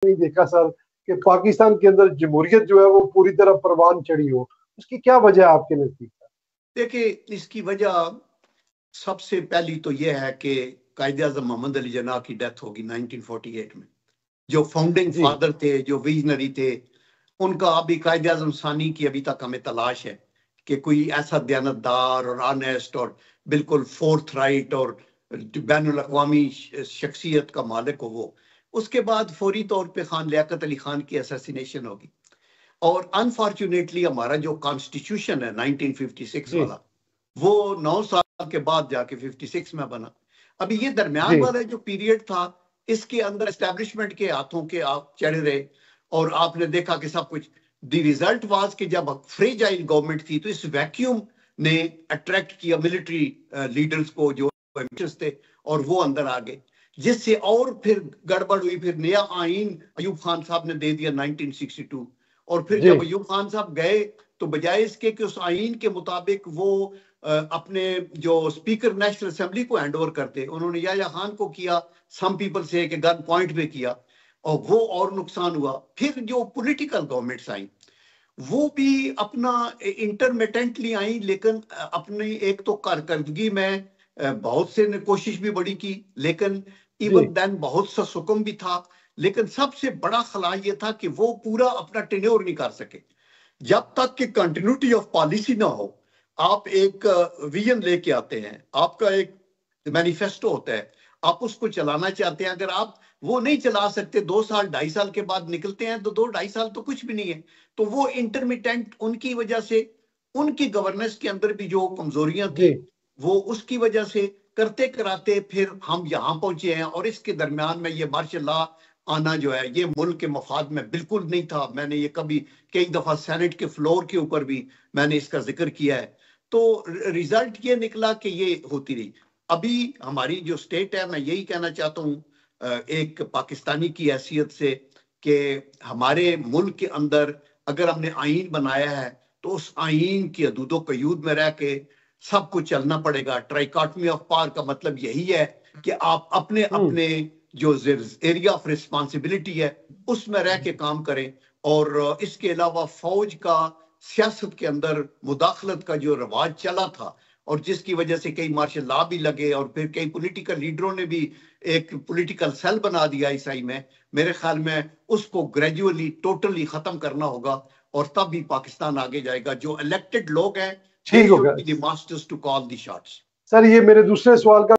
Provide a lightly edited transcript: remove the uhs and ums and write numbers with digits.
नहीं देखा सर कि पाकिस्तान के अंदर जमहूरियत जो है वो पूरी तरह परवान चढ़ी हो। उसकी क्या वजह है आपके नजदीक? देखिए, इसकी वजह सबसे पहली तो यह है कि कायदे-आज़म मोहम्मद अली जिन्नाह की डेथ होगी 1948 में। जो फाउंडिंग फादर थे, जो विजनरी थे, उनका अभी कायदे-आज़म सानी की अभी तक हमें तलाश है कि कोई ऐसा दयानतदार और ऑनेस्ट और बिल्कुल फोर्थ राइट और बैनुल अक़वामी शख्सियत का मालिक हो वो। उसके बाद फौरी तौर पे खान लियाकत अली खान की असैसिनेशन होगी और अनफॉर्चुनेटली हमारा जो कॉन्स्टिट्यूशन है 1956 वाला, वो 9 साल के बाद जाके 56 में बना। अभी ये दरमियान वाला जो पीरियड था, इसके अंदर एस्टेब्लिशमेंट के हाथों के आप चढ़े रहे और आपने देखा कि सब कुछ द रिजल्ट वाज कि जब फ्रेजाइल गवर्नमेंट थी तो इस वैक्यूम ने अट्रैक्ट किया मिलिट्री लीडर्स को जो थे और वो अंदर आ गए, जिससे और फिर गड़बड़ हुई। फिर नया आइन अयूब खान साहब ने दे दिया 1962 और फिर जब अयूब खान साहब गए तो बजाय इसके कि उस आइन के मुताबिक वो अपने जो स्पीकर नेशनल असेंबली को हैंड ओवर करते, उन्होंने याह्या खान को किया, सम पीपल से कि गन पॉइंट पे किया और वो और नुकसान हुआ। फिर जो पॉलिटिकल गवर्नमेंट्स आई वो भी अपना इंटरमिटेंटली आई, लेकिन अपनी एक तो कारकर्दगी में बहुत से ने कोशिश भी बड़ी की, लेकिन इवन देन बहुत सा सुकून भी था। लेकिन सबसे बड़ा खला ये था कि वो पूरा अपना टेन्योर नहीं कर सके। जब तक कि कंटिन्यूटी ऑफ पॉलिसी ना हो, आप एक विजन लेके आते हैं, आपका एक मैनिफेस्टो होता है, आप उसको चलाना चाहते हैं, अगर आप वो नहीं चला सकते, 2 साल 2.5 साल के बाद निकलते हैं तो 2-2.5 साल तो कुछ भी नहीं है। तो वो इंटरमिटेंट उनकी वजह से, उनकी गवर्नेंस के अंदर भी जो कमजोरियां थी वो उसकी वजह से करते कराते फिर हम यहाँ पहुंचे हैं। और इसके दरमियान में ये मार्शल लॉ आना जो है ये मुल्क के मफाद में बिल्कुल नहीं था। मैंने ये कभी कई दफा सेनेट के फ्लोर के ऊपर भी मैंने इसका जिक्र किया है। तो रिजल्ट ये निकला कि ये होती रही। अभी हमारी जो स्टेट है, मैं यही कहना चाहता हूँ एक पाकिस्तानी की हैसियत से कि हमारे मुल्क के अंदर अगर हमने आइन बनाया है तो उस आइन की हदूदो कयूद में रह के सबको चलना पड़ेगा। ट्राइकॉटमी ऑफ पावर का मतलब यही है कि आप अपने अपने जो एरिया ऑफ रिस्पांसिबिलिटी है उसमें रह के काम करें। और इसके अलावा फौज का सियासत के अंदर मुदाखलत का जो रवाज चला था और जिसकी वजह से कई मार्शल लॉ भी लगे और फिर कई पॉलिटिकल लीडरों ने भी एक पॉलिटिकल सेल बना दिया ईसाई में, मेरे ख्याल में उसको ग्रेजुअली टोटली खत्म करना होगा और तब भी पाकिस्तान आगे जाएगा। जो इलेक्टेड लोग हैं, ठीक हो गया masters to call the shots. Sir, ये मेरे दूसरे सवाल का